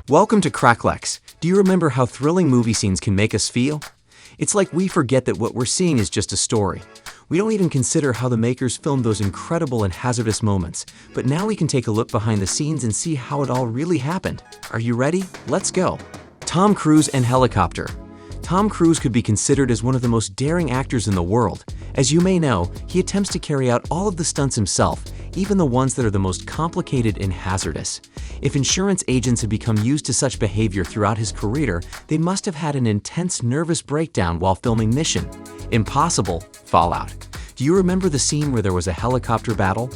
Welcome to Cracklex. Do you remember how thrilling movie scenes can make us feel? It's like we forget that what we're seeing is just a story. We don't even consider how the makers filmed those incredible and hazardous moments. But now we can take a look behind the scenes and see how it all really happened. Are you ready? Let's go. Tom Cruise and helicopter. Tom Cruise could be considered as one of the most daring actors in the world. As you may know, he attempts to carry out all of the stunts himself, even the ones that are the most complicated and hazardous. If insurance agents had become used to such behavior throughout his career, they must have had an intense nervous breakdown while filming Mission Impossible: Fallout. Do you remember the scene where there was a helicopter battle?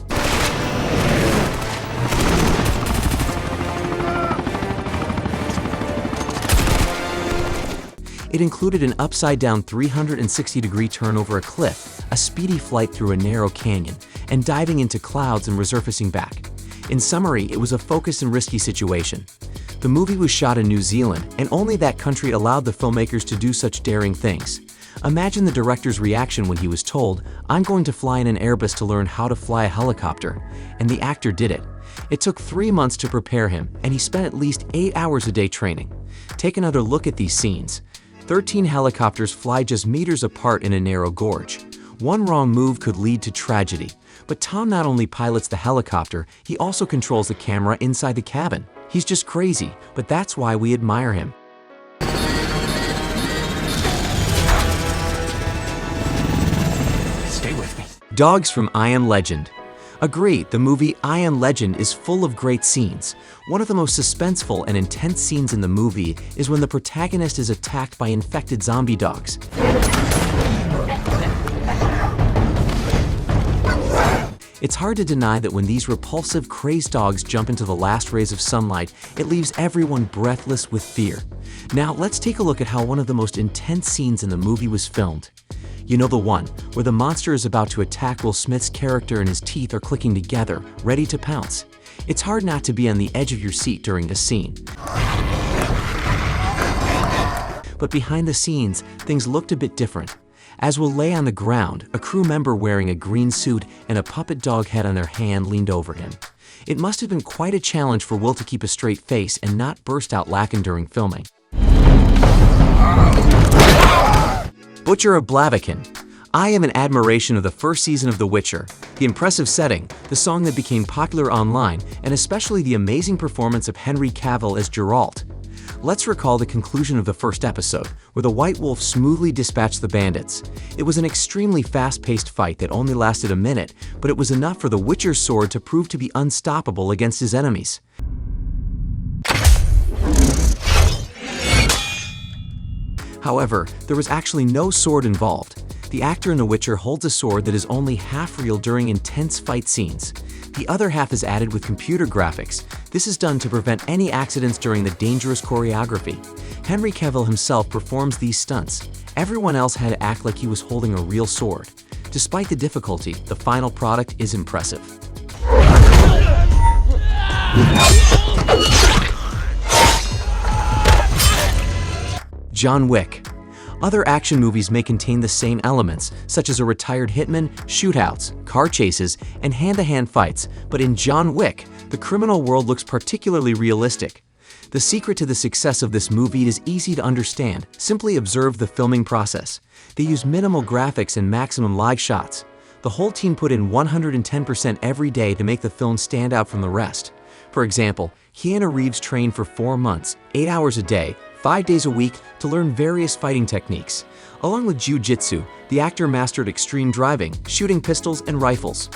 It included an upside-down 360-degree turn over a cliff, a speedy flight through a narrow canyon, and diving into clouds and resurfacing back. In summary, it was a focused and risky situation. The movie was shot in New Zealand, and only that country allowed the filmmakers to do such daring things. Imagine the director's reaction when he was told, "I'm going to fly in an Airbus to learn how to fly a helicopter," and the actor did it. It took 3 months to prepare him, and he spent at least 8 hours a day training. Take another look at these scenes. 13 helicopters fly just meters apart in a narrow gorge. One wrong move could lead to tragedy. But Tom not only pilots the helicopter, he also controls the camera inside the cabin. He's just crazy, but that's why we admire him. Stay with me. Dogs from I Am Legend. Agree, the movie I Am Legend is full of great scenes. One of the most suspenseful and intense scenes in the movie is when the protagonist is attacked by infected zombie dogs. It's hard to deny that when these repulsive, crazed dogs jump into the last rays of sunlight, it leaves everyone breathless with fear. Now, let's take a look at how one of the most intense scenes in the movie was filmed. You know, the one where the monster is about to attack Will Smith's character and his teeth are clicking together, ready to pounce. It's hard not to be on the edge of your seat during this scene. But behind the scenes, things looked a bit different. As Will lay on the ground, a crew member wearing a green suit and a puppet dog head on their hand leaned over him. It must have been quite a challenge for Will to keep a straight face and not burst out laughing during filming. Butcher of Blaviken. I am an admiration of the first season of The Witcher, the impressive setting, the song that became popular online, and especially the amazing performance of Henry Cavill as Geralt. Let's recall the conclusion of the first episode, where the White Wolf smoothly dispatched the bandits. It was an extremely fast-paced fight that only lasted a minute, but it was enough for the Witcher's sword to prove to be unstoppable against his enemies. However, there was actually no sword involved. The actor in The Witcher holds a sword that is only half real during intense fight scenes. The other half is added with computer graphics. This is done to prevent any accidents during the dangerous choreography. Henry Cavill himself performs these stunts. Everyone else had to act like he was holding a real sword. Despite the difficulty, the final product is impressive. John Wick. Other action movies may contain the same elements, such as a retired hitman, shootouts, car chases, and hand-to-hand fights, but in John Wick, the criminal world looks particularly realistic. The secret to the success of this movie is easy to understand. Simply observe the filming process. They use minimal graphics and maximum live shots. The whole team put in 110% every day to make the film stand out from the rest. For example, Keanu Reeves trained for 4 months, 8 hours a day, 5 days a week to learn various fighting techniques. Along with jiu-jitsu, the actor mastered extreme driving, shooting pistols and rifles.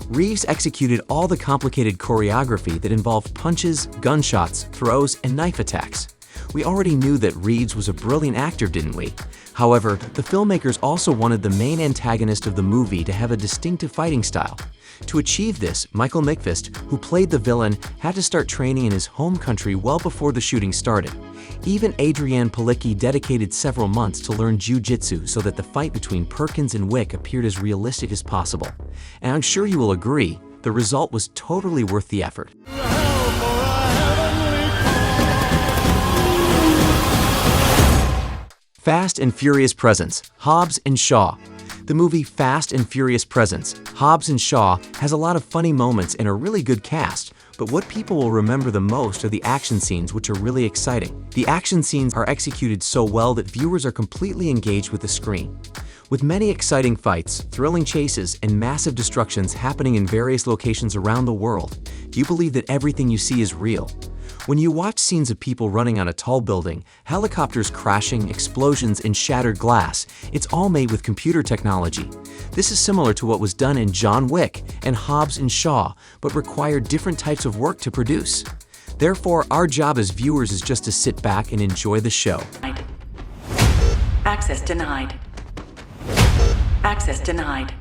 Reeves executed all the complicated choreography that involved punches, gunshots, throws, and knife attacks. We already knew that Reeves was a brilliant actor, didn't we? However, the filmmakers also wanted the main antagonist of the movie to have a distinctive fighting style. To achieve this, Michael Mikvist, who played the villain, had to start training in his home country well before the shooting started. Even Adrian Palicki dedicated several months to learn jiu-jitsu so that the fight between Perkins and Wick appeared as realistic as possible. And I'm sure you will agree, the result was totally worth the effort. Fast and Furious presence, Hobbs and Shaw. The movie Fast and Furious Presents Hobbs and Shaw has a lot of funny moments and a really good cast, but what people will remember the most are the action scenes, which are really exciting. The action scenes are executed so well that viewers are completely engaged with the screen. With many exciting fights, thrilling chases, and massive destructions happening in various locations around the world, do you believe that everything you see is real? When you watch scenes of people running on a tall building, helicopters crashing, explosions, and shattered glass, it's all made with computer technology. This is similar to what was done in John Wick and Hobbs and Shaw, but required different types of work to produce. Therefore, our job as viewers is just to sit back and enjoy the show. Access denied. Access denied.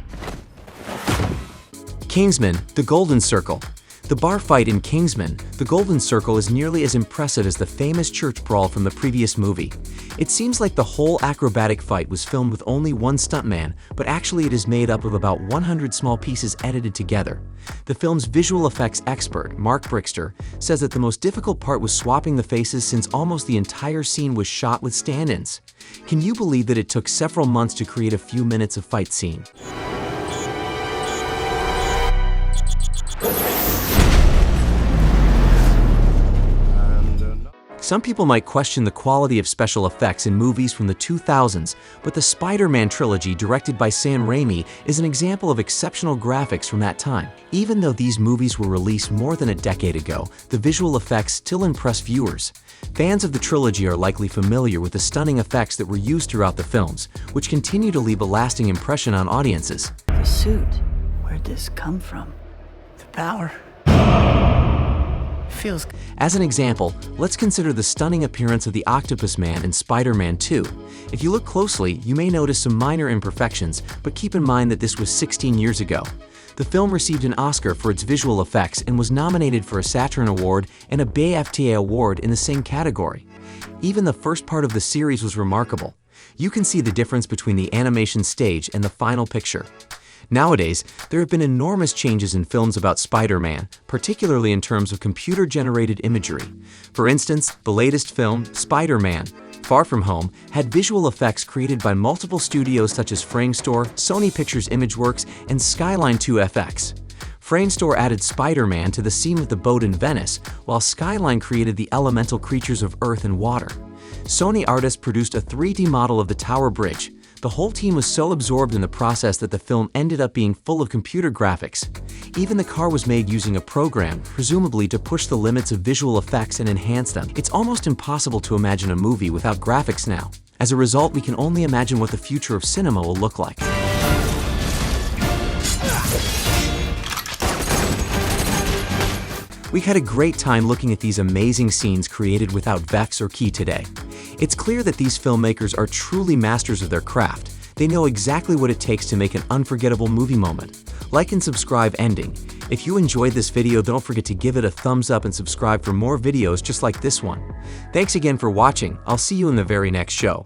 Kingsman, The Golden Circle. The bar fight in Kingsman, The Golden Circle is nearly as impressive as the famous church brawl from the previous movie. It seems like the whole acrobatic fight was filmed with only one stuntman, but actually it is made up of about 100 small pieces edited together. The film's visual effects expert, Mark Brickster, says that the most difficult part was swapping the faces since almost the entire scene was shot with stand-ins. Can you believe that it took several months to create a few minutes of fight scene? Some people might question the quality of special effects in movies from the 2000s, but the Spider-Man trilogy, directed by Sam Raimi, is an example of exceptional graphics from that time. Even though these movies were released more than a decade ago, the visual effects still impress viewers. Fans of the trilogy are likely familiar with the stunning effects that were used throughout the films, which continue to leave a lasting impression on audiences. The suit, where'd this come from? The power. Feels. As an example, let's consider the stunning appearance of the Octopus Man in Spider-Man 2. If you look closely, you may notice some minor imperfections, but keep in mind that this was 16 years ago. The film received an Oscar for its visual effects and was nominated for a Saturn Award and a BAFTA Award in the same category. Even the first part of the series was remarkable. You can see the difference between the animation stage and the final picture. Nowadays, there have been enormous changes in films about Spider-Man, particularly in terms of computer-generated imagery. For instance, the latest film, Spider-Man: Far From Home, had visual effects created by multiple studios such as Framestore, Sony Pictures Imageworks, and Skyline 2FX. Framestore added Spider-Man to the scene with the boat in Venice, while Skyline created the elemental creatures of earth and water. Sony artists produced a 3D model of the Tower Bridge. The whole team was so absorbed in the process that the film ended up being full of computer graphics. Even the car was made using a program, presumably to push the limits of visual effects and enhance them. It's almost impossible to imagine a movie without graphics now. As a result, we can only imagine what the future of cinema will look like. We had a great time looking at these amazing scenes created without VFX or key today. It's clear that these filmmakers are truly masters of their craft. They know exactly what it takes to make an unforgettable movie moment. Like and subscribe ending. If you enjoyed this video, don't forget to give it a thumbs up and subscribe for more videos just like this one. Thanks again for watching. I'll see you in the very next show.